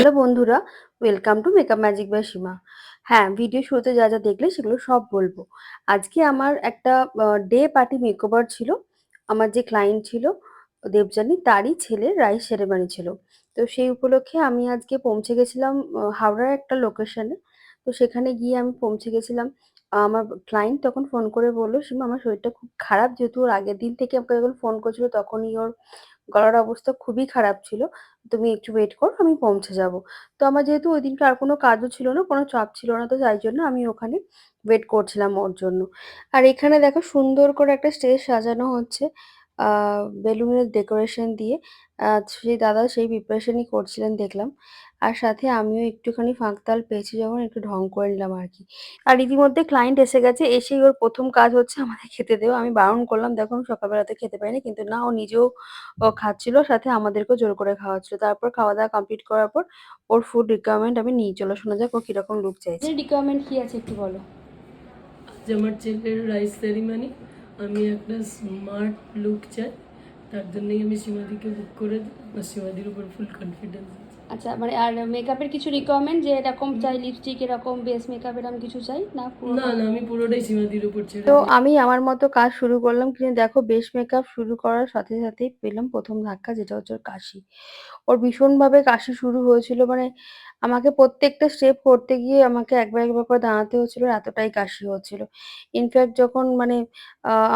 Hello বন্ধুরা, welcome to makeup magic by Seema. হ্যাঁ, video শুরুতে যা যা দেখলে সেগুলো সব বলবো। আজকে আমার একটা ডে পার্টি মেকওভার ছিল। আমার যে ক্লায়েন্ট ছিল দেবযানী, তারই ছেলের রাইস সেরেমনি ছিল। তো সেই উপলক্ষে আমি আজকে পৌঁছে গেছিলাম হাওড়ার একটা লোকেশনে। তো সেখানে গিয়ে আমি পৌঁছে গেছিলাম। আমার ক্লায়েন্ট তখন ফোন করে বলল, "সীমা, আমার শরীরটা খুব খারাপ।" যেহেতু ওর আগের দিন থেকে আমাকে যখন ফোন করছিল তখনই ওর গলার অবস্থা খুবই খারাপ ছিল। "তুমি একটু ওয়েট করো, আমি পৌঁছে যাবো।" তো আমার যেহেতু ওইদিনকে আর কোনো কাজও ছিল না, কোনো চাপ ছিল না, তো তাই জন্য আমি ওখানে ওয়েট করছিলাম ওর জন্য। আর এখানে দেখো সুন্দর করে একটা স্টেজ সাজানো হচ্ছে আ বেলুনের ডেকোরেশন দিয়ে। সেই দাদা সেই প্রিপারেশনই করছিলেন দেখলাম। আর সাথে আমিও একটুখানি ফাঁক-তাল পেয়েছি যখন একটু ঢং করে নিলাম আরকি। আর ইতিমধ্যে ক্লায়েন্ট এসে গেছে। এসেই ওর ১ম কাজ হচ্ছে আমাদের খেতে দেওয়া। আমি বারণ করলাম, "দেখো, আমি সকালবেলাতে খেতে পারিনি।" কিন্তু না, ও নিজেও খাচ্ছিল, সাথে আমাদেরকেও জোর করে খাওয়াচ্ছিল। তারপর খাওয়া-দাওয়া কমপ্লিট করার পর ওর ফুড রিকোয়ারমেন্ট আমি নিই। চলো শোনা যাক ও কিরকম লুক চাইছে। রিকোয়ারমেন্ট কি আছে একটু বলো। আজ আমার ছেলের রাইস সেরিমানি, আমি একটা স্মার্ট লুক চাই, তার জন্যই আমি সীমাদিকে বুক করে আমার সীমাদির উপর ফুল কনফিডেন্স আছে। আচ্ছা, মানে আর মেকআপের কিছু রিকোয়ারমেন্ট যে এরকম চাই, লিপস্টিক এরকম বেস মেকআপ এরকম কিছু চাই না? না না, আমি পুরোটাই সীমাদির উপর ছেড়ে তো দিই। আমি আমার মতো কাজ শুরু করলাম, কিন্তু দেখো বেস মেকআপ শুরু করার সাথে সাথেই পেলাম ১ম ধাক্কা, যেটা হচ্ছে ওর কাশি। ওর ভীষণভাবে কাশি শুরু হয়েছিল, মানে আমাকে প্রত্যেকটা স্টেপ করতে গিয়ে আমাকে একবার একবার করে দাঁড়াতে হচ্ছিল, এতটাই কাশি হচ্ছিল। ইনফ্যাক্ট যখন মানে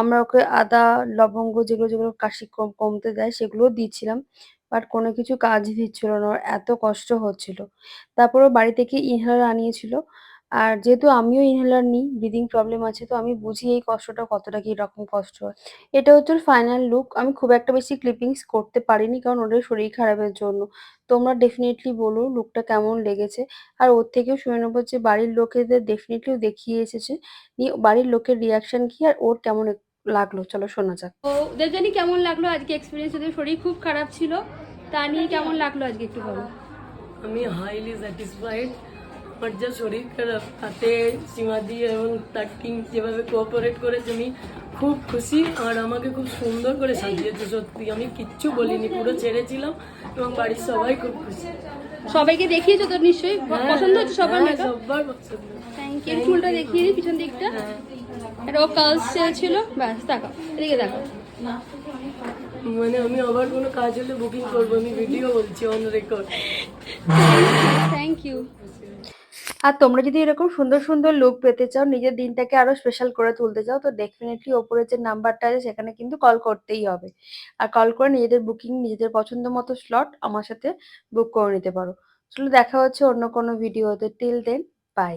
আমরা ওকে আদা, লবঙ্গ যেগুলো যেগুলো কাশি কমতে দেয় সেগুলোও দিচ্ছিলাম। বাট কোনো কিছু কাজই দিচ্ছিল না। ওর এত কষ্ট হচ্ছিল। তারপর ও বাড়ি থেকে ইনহেলার আনিয়েছিল। আর যেহেতু আমিও ইনহেলার নিই, ব্রিথিং প্রবলেম আছে, তো আমি বুঝি এই কষ্টটা কতটা কিরকম কষ্ট হয়। এটা হচ্ছে ওর ফাইনাল লুক। আমি খুব একটা বেশি ক্লিপিংস করতে পারিনি, কারণ ওদের শরীর খারাপের জন্য। তোমরা ডেফিনিটলি বলো লুকটা কেমন লেগেছে। আর ওর থেকেও শুনে নেবো যে বাড়ির লোকেদের ডেফিনিটলি ও দেখিয়ে এসেছে। নিয়ে বাড়ির লোকের রিঅ্যাকশন কি আর ওর কেমন লাগলো, চলো শোনা যাক। তো দেবযানী, কেমন লাগলো আজকে এক্সপেরিয়েন্স? ওদের শরীর খুব খারাপ ছিল, তা নিয়ে কেমন লাগলো আজকে একটু বলো। আমি হাইলি স্যাটিসফাইড। আমার যা শরীর খারাপ, তাতে সীমাদি এবং তার টিম যেভাবে কোঅপারেট করেছে, আমি খুব খুশি। আর আমাকে খুব সুন্দর করে সাজিয়েছে, সত্যি আমি কিচ্ছু বলিনি, পুরো ছেড়েছিলাম এবং বাড়ির সবাই খুব খুশি। সবাইকে দেখিয়েছো তো নিশ্চয়ই? পছন্দ হচ্ছে সবার মেকআপ? সবার পছন্দ। Thank you. চুলটা দেখিয়ে দিই পিছন দিকটা। এটা ও কার্লস ছিল। ব্যাস, তাকাও এদিকে, তাকাও। মানে আমি আবার কোনো কাজ হলে বুকিং করবো, আমি ভিডিও বলছি অন রেকর্ড। Thank you. আর তোমরা যদি এরকম সুন্দর সুন্দর লুক পেতে চাও, নিজের দিনটাকে আরো স্পেশাল করে তুলতে চাও, তো ডেফিনেটলি ওপরে যে নাম্বারটা আছে সেখানে কিন্তু কল করতেই হবে। আর কল করে নিজেদের বুকিং, নিজেদের পছন্দ মতো স্লট আমার সাথে বুক করে নিতে পারো। চলো দেখা হচ্ছে অন্য কোনো ভিডিওতে। Till then, by.